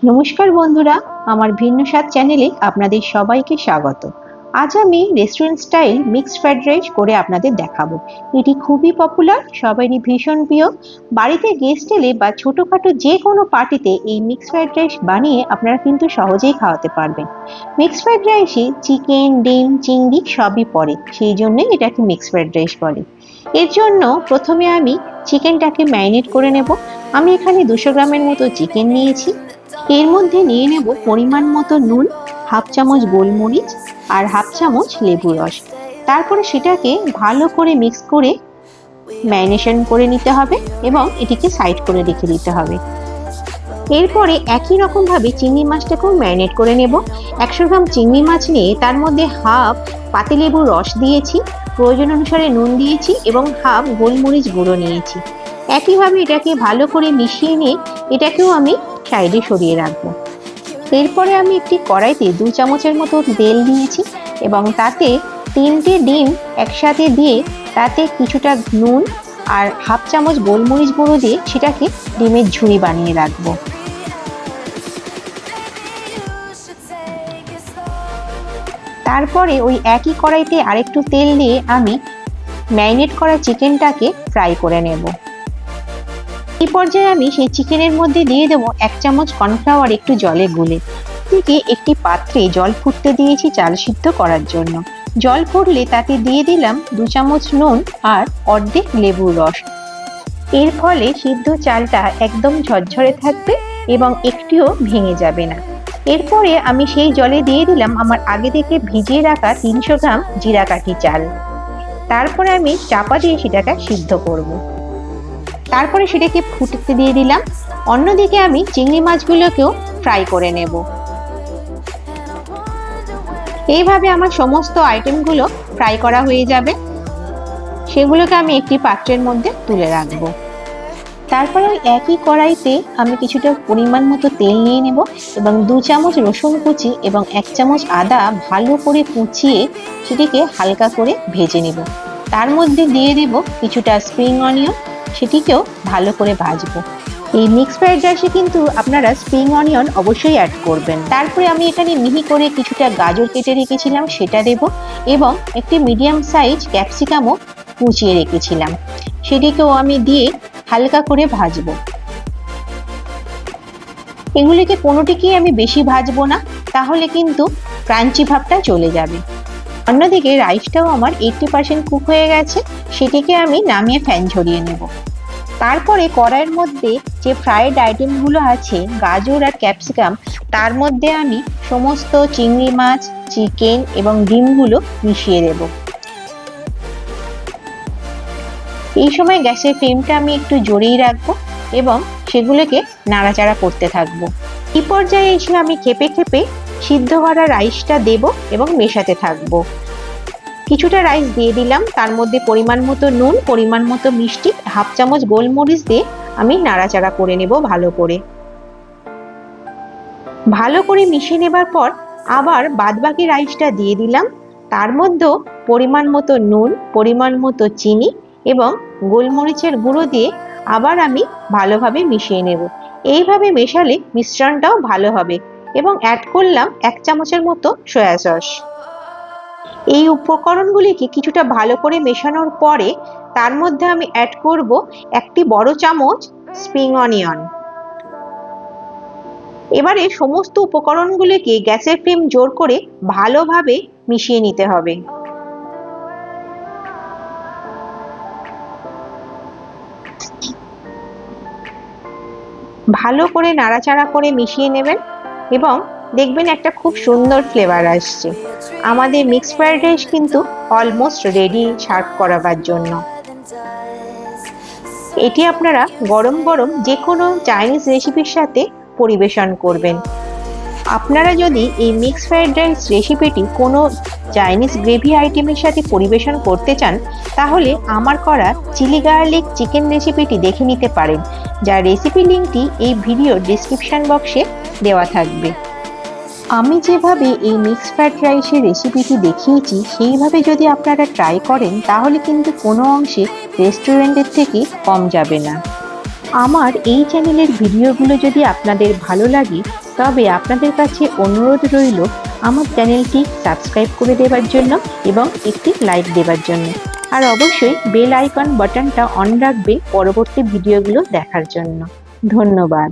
নমস্কার বন্ধুরা, আমার ভিন্ন স্বাদ চ্যানেলে আপনাদের সবাইকে স্বাগত। আজ আমি restaurant style mixed fried rice করে আপনাদের দেখাবো। এটি খুবই পপুলার, সবারই ভীষণ প্রিয়। বাড়িতে গেস্ট এলে বা ছোটখাটো যে কোনো পার্টিতে এই মিক্সড ফ্রাইড রাইস বানিয়ে আপনারা কিন্তু সহজেই খাওয়াতে পারবেন। মিক্সড ফ্রাইড রাইসে চিকেন, ডিম, চিংড়ি সবই পড়ে, সেই জন্যই এটাকে মিক্সড ফ্রাইড রাইস বলে। এর জন্য প্রথমে আমি চিকেনটাকে ম্যারিনেট করে নেব। আমি এখানে 200 গ্রামের মতো চিকেন নিয়েছি। এর মধ্যে নিয়ে নেব পরিমাণ মতো নুন, হাফ চামচ গোলমরিচ আর হাফ চামচ লেবুর রস। তারপরে সেটাকে ভালো করে মিক্স করে ম্যারিনেশন করে নিতে হবে এবং এটিকে সাইড করে রেখে দিতে হবে। এরপরে একই রকম ভাবে চিংড়ি মাছটাকেও ম্যারিনেট করে নেব। 100 গ্রাম চিংড়ি মাছ নিয়ে তার মধ্যে হাফ পাতিলেবুর রস দিয়েছি, প্রয়োজন অনুসারে নুন দিয়েছি এবং হাফ গোলমরিচ গুঁড়ো নিয়েছি। একইভাবে এটাকে ভালো করে মিশিয়ে নিয়ে এটাকেও আমি সাইডে সরিয়ে রাখবো। এরপরে আমি একটি কড়াইতে 2 চামচের মতো তেল দিয়েছি এবং তাতে 3টে ডিম একসাথে দিয়ে তাতে কিছুটা নুন আর হাফ চামচ গোলমরিচ গুঁড়ো দিয়ে সেটাকে ডিমের ঝুড়ি বানিয়ে রাখবো। তারপরে ওই একই কড়াইতে আরেকটু তেল দিয়ে আমি ম্যারিনেট করা চিকেনটাকে ফ্রাই করে নেব। এই পর্যায়ে আমি সেই চিকেনের মধ্যে দিয়ে দেবো 1 চামচ কর্নফ্লাওয়ার একটু জলে গুলে। থেকে একটি পাত্রে জল ফুটতে দিয়েছি চাল সিদ্ধ করার জন্য। জল ফুটলে তাতে দিয়ে দিলাম 2 চামচ নুন আর অর্ধেক লেবুর রস। এর ফলে সিদ্ধ চালটা একদম ঝরঝরে থাকবে এবং একটিও ভেঙে যাবে না। এরপরে আমি সেই জলে দিয়ে দিলাম আমার আগে থেকে ভিজিয়ে রাখা 300 গ্রাম জিরা কাঠি চাল। তারপরে আমি চাপা দিয়ে সেটাকে সিদ্ধ করব। তারপরে সেটাকে ফুটতে দিয়ে দিলাম। অন্যদিকে আমি চিংড়ি মাছগুলোকেও ফ্রাই করে নেব। এইভাবে আমার সমস্ত আইটেমগুলো ফ্রাই করা হয়ে যাবে। সেগুলোকে আমি একটি পাত্রের মধ্যে তুলে রাখবো। তারপরে ওই একই কড়াইতে আমি কিছুটা পরিমাণ মতো তেল নিয়ে নেব এবং 2 চামচ রসুন কুচি এবং 1 চামচ আদা ভালো করে কুচিয়ে সেটিকে হালকা করে ভেজে নেব। তার মধ্যে দিয়ে দেব কিছুটা স্প্রিং অনিয়ন, সেটিকেও ভালো করে ভাজবো। এই মিক্সড ফ্রাইড রাইসে কিন্তু আপনারা স্প্রিং অনিয়ন অবশ্যই অ্যাড করবেন। তারপরে আমি এখানে মিহি করে কিছুটা গাজর কেটে রেখেছিলাম, সেটা দেব এবং একটি মিডিয়াম সাইজ ক্যাপসিকামও কুচিয়ে রেখেছিলাম, সেটিকেও আমি দিয়ে হালকা করে ভাজবো। এগুলিকে কোনোটিকেই আমি বেশি ভাজবো না, তাহলে কিন্তু ক্রাঞ্চি ভাবটা চলে যাবে। অন্যদিকে রাইসটাও আমার 80% কুক হয়ে গেছে, সেটিকে আমি নামিয়ে ফ্যান ঝরিয়ে নেব। তারপরে কড়াইয়ের মধ্যে যে ফ্রাইড আইটেমগুলো আছে গাজর আর ক্যাপসিকাম, তার মধ্যে আমি সমস্ত চিংড়ি মাছ, চিকেন এবং ডিমগুলো মিশিয়ে দেব। এই সময় গ্যাসের ফ্লেমটা আমি একটু জোরেই রাখবো এবং সেগুলোকে নাড়াচাড়া করতে থাকবো। এই পর্যায়ে এসে আমি খেপে খেপে সিদ্ধ করা রাইসটা দেব এবং মেশাতে থাকবো। কিছুটা রাইস দিয়ে দিলাম, তার মধ্যে পরিমাণ মতো নুন, পরিমাণ মতো মিষ্টি, হাফ চামচ গোলমরিচ দিয়ে আমি নাড়াচাড়া করে নেব ভালো করে। ভালো করে মিশিয়ে নেবার পর আবার বাদবাকি রাইসটা দিয়ে দিলাম। তার মধ্যেও পরিমাণ মতো নুন, পরিমাণ মতো চিনি এবং গোলমরিচের গুঁড়ো দিয়ে আবার আমি ভালোভাবে মিশিয়ে নেব। এইভাবে মেশালে মিশ্রণটাও ভালো হবে এবং অ্যাড করলাম 1 চামচের মতো সয়া সস। এই উপকরণগুলিকে কিছুটা ভালো করে মেশানোর পরে তার মধ্যে আমি অ্যাড করব একটি বড় চামচ স্প্রিং অনিয়ন। এবারে সমস্ত উপকরণগুলিকে গ্যাসের ফ্লেম জোর করে ভালোভাবে মিশিয়ে নিতে হবে। ভালো করে নাড়াচাড়া করে মিশিয়ে নেবেন এবং দেখবেন একটা খুব সুন্দর ফ্লেভার আসছে। আমাদের মিক্সড ফ্রাইড রাইস কিন্তু অলমোস্ট রেডি সার্ভ করাবার জন্য। এটি আপনারা গরম গরম যে কোনো চাইনিজ রেসিপির সাথে পরিবেশন করবেন। আপনারা যদি এই মিক্সড ফ্রাইড রাইস রেসিপিটি কোনো চাইনিজ গ্রেভি আইটেমের সাথে পরিবেশন করতে চান, তাহলে আমার করা চিলি গার্লিক চিকেন রেসিপিটি দেখে নিতে পারেন, যার রেসিপি লিঙ্কটি এই ভিডিও ডেসক্রিপশন বক্সে দেওয়া থাকবে। আমি যেভাবে এই মিক্সড ফ্রাইড রাইসের রেসিপিটি দেখিয়েছি সেইভাবে যদি আপনারা ট্রাই করেন, তাহলে কিন্তু কোনো অংশে রেস্টুরেন্টের থেকে কম যাবে না। আমার এই চ্যানেলের ভিডিওগুলো যদি আপনাদের ভালো লাগে তবে আপনাদের কাছে অনুরোধ রইল আমার চ্যানেলটি সাবস্ক্রাইব করে দেওয়ার জন্য এবং একটি লাইক দেওয়ার জন্য। আর অবশ্যই বেল আইকন বাটনটা অন রাখবেন পরবর্তী ভিডিওগুলো দেখার জন্য। ধন্যবাদ।